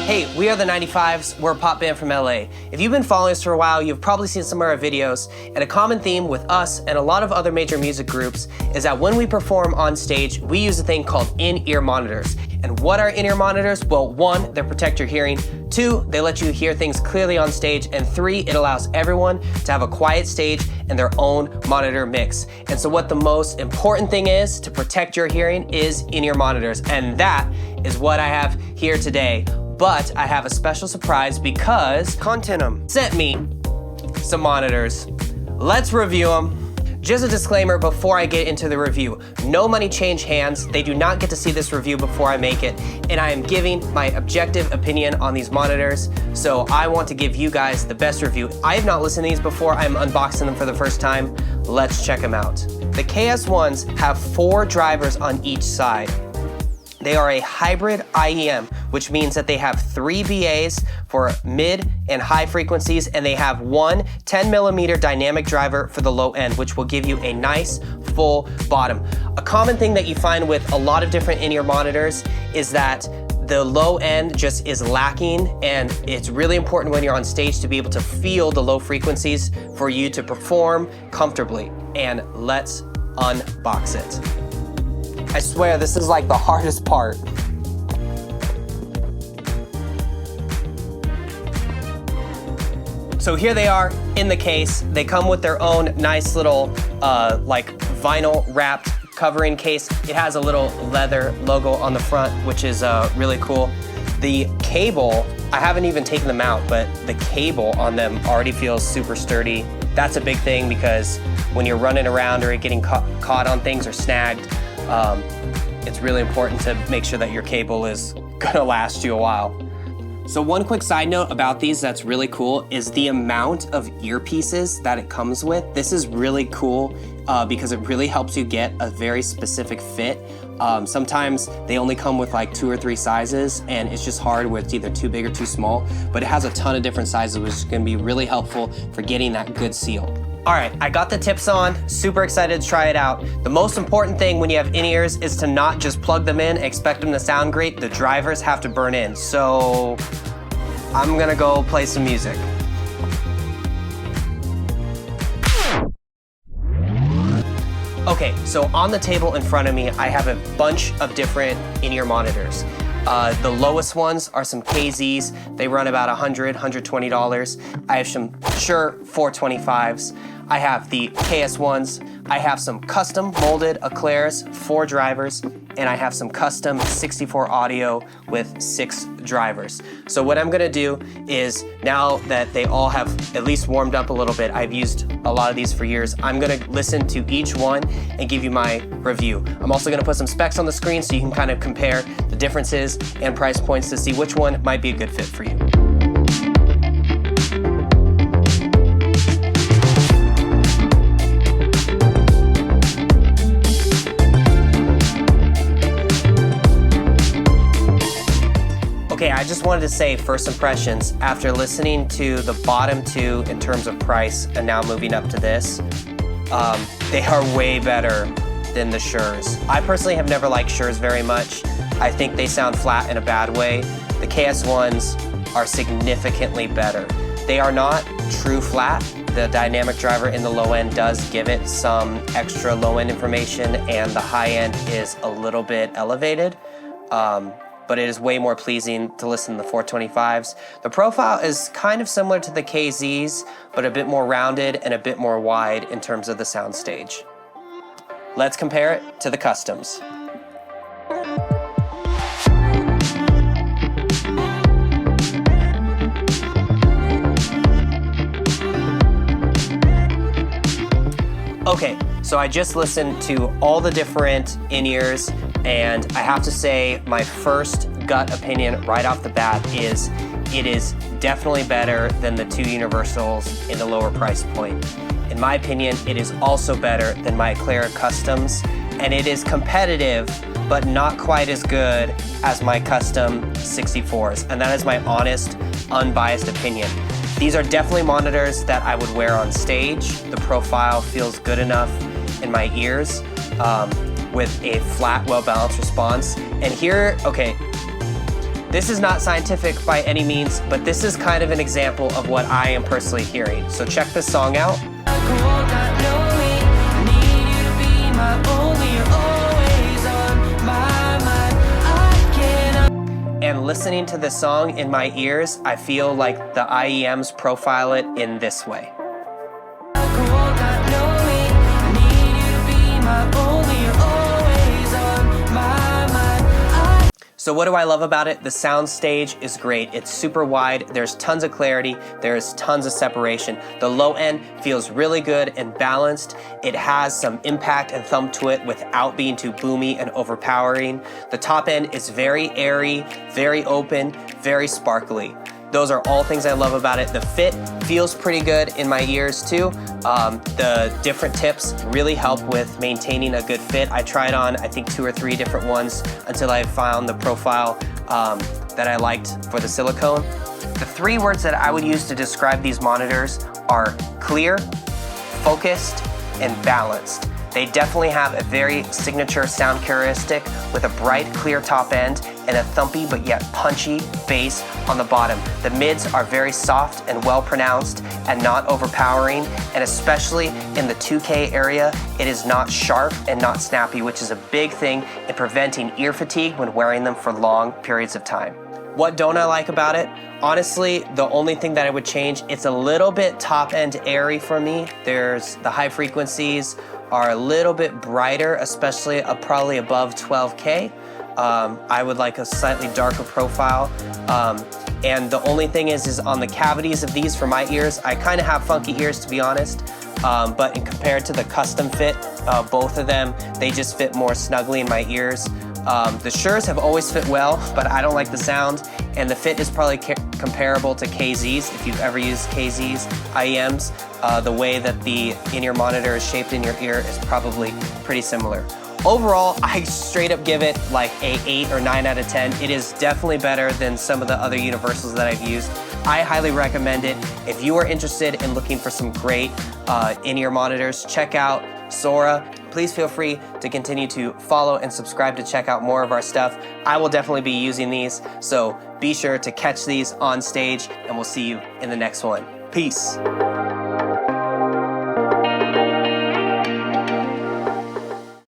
Hey, we are the 95'S, we're a pop band from LA. If you've been following us for a while, you've probably seen some of our videos, and a common theme with us and a lot of other major music groups is that when we perform on stage, we use a thing called in-ear monitors. And what are in-ear monitors? Well, 1, they protect your hearing, 2, they let you hear things clearly on stage, and 3, it allows everyone to have a quiet stage and their own monitor mix. And so what the most important thing is to protect your hearing is in-ear monitors, and that is what I have here today. But I have a special surprise because Kontinum sent me some monitors. Let's review them. Just a disclaimer before I get into the review. No money change hands. They do not get to see this review before I make it. And I am giving my objective opinion on these monitors. So I want to give you guys the best review. I have not listened to these before. I'm unboxing them for the first time. Let's check them out. The KS1s have 4 drivers on each side. They are a hybrid IEM, which means that they have 3 BAs for mid and high frequencies, and they have 1 10mm dynamic driver for the low end, which will give you a nice full bottom. A common thing that you find with a lot of different in-ear monitors is that the low end just is lacking, and it's really important when you're on stage to be able to feel the low frequencies for you to perform comfortably. And let's unbox it. I swear, this is like the hardest part. So here they are in the case. They come with their own nice little like vinyl wrapped covering case. It has a little leather logo on the front, which is really cool. The cable, I haven't even taken them out, but the cable on them already feels super sturdy. That's a big thing because when you're running around or getting caught on things or snagged, it's really important to make sure that your cable is gonna last you a while. So one quick side note about these that's really cool is the amount of earpieces that it comes with. This is really cool because it really helps you get a very specific fit. Sometimes they only come with like 2 or 3 sizes, and it's just hard where it's either too big or too small, but it has a ton of different sizes, which is gonna be really helpful for getting that good seal. All right, I got the tips on, super excited to try it out. The most important thing when you have in-ears is to not just plug them in, expect them to sound great. The drivers have to burn in. So I'm gonna go play some music. Okay, so on the table in front of me, I have a bunch of different in-ear monitors. The lowest ones are some KZs. They run about $100, $120. I have some Shure 425s. I have the KS1s. I have some custom molded Eclairs, 4 drivers, and I have some custom 64 audio with 6 drivers. So what I'm gonna do is, now that they all have at least warmed up a little bit, I've used a lot of these for years, I'm gonna listen to each one and give you my review. I'm also gonna put some specs on the screen so you can kind of compare the differences and price points to see which one might be a good fit for you. Okay, I just wanted to say first impressions, after listening to the bottom 2 in terms of price and now moving up to this, they are way better than the Shures. I personally have never liked Shures very much. I think they sound flat in a bad way. The KS1s are significantly better. They are not true flat. The dynamic driver in the low end does give it some extra low end information, and the high end is a little bit elevated. But it is way more pleasing to listen to the 425s. The profile is kind of similar to the KZs, but a bit more rounded and a bit more wide in terms of the sound stage. Let's compare it to the customs. Okay, so I just listened to all the different in-ears, and I have to say my first gut opinion right off the bat is it is definitely better than the 2 universals in the lower price point. In my opinion, it is also better than my Eclair Customs, and it is competitive, but not quite as good as my custom 64s, and that is my honest, unbiased opinion. These are definitely monitors that I would wear on stage. The profile feels good enough in my ears with a flat, well-balanced response. And here, okay, This is not scientific by any means, but this is kind of an example of what I am personally hearing. So check this song out. And listening to this song in my ears, I feel like the IEMs profile it in this way. So what do I love about it? The sound stage is great. It's super wide. There's tons of clarity. There's tons of separation. The low end feels really good and balanced. It has some impact and thump to it without being too boomy and overpowering. The top end is very airy, very open, very sparkly. Those are all things I love about it. The fit feels pretty good in my ears too. The different tips really help with maintaining a good fit. I tried on, I think, 2 or 3 different ones until I found the profile that I liked for the silicone. The 3 words that I would use to describe these monitors are clear, focused, and balanced. They definitely have a very signature sound characteristic with a bright, clear top end and a thumpy but yet punchy bass on the bottom. The mids are very soft and well pronounced and not overpowering, and especially in the 2K area, it is not sharp and not snappy, which is a big thing in preventing ear fatigue when wearing them for long periods of time. What don't I like about it? Honestly, the only thing that I would change, it's a little bit top end airy for me. There's the high frequencies are a little bit brighter, especially probably above 12K. I would like a slightly darker profile. And the only thing is on the cavities of these for my ears, I kind of have funky ears, to be honest. But in compared to the custom fit, both of them, they just fit more snugly in my ears. The Shures have always fit well, but I don't like the sound, and the fit is probably comparable to KZs, if you've ever used KZs, IEMs. The way that the in-ear monitor is shaped in your ear is probably pretty similar. Overall, I straight up give it like a 8 or 9 out of 10. It is definitely better than some of the other universals that I've used. I highly recommend it. If you are interested in looking for some great in-ear monitors, check out Sora. Please feel free to continue to follow and subscribe to check out more of our stuff. I will definitely be using these, so be sure to catch these on stage, and we'll see you in the next one. Peace.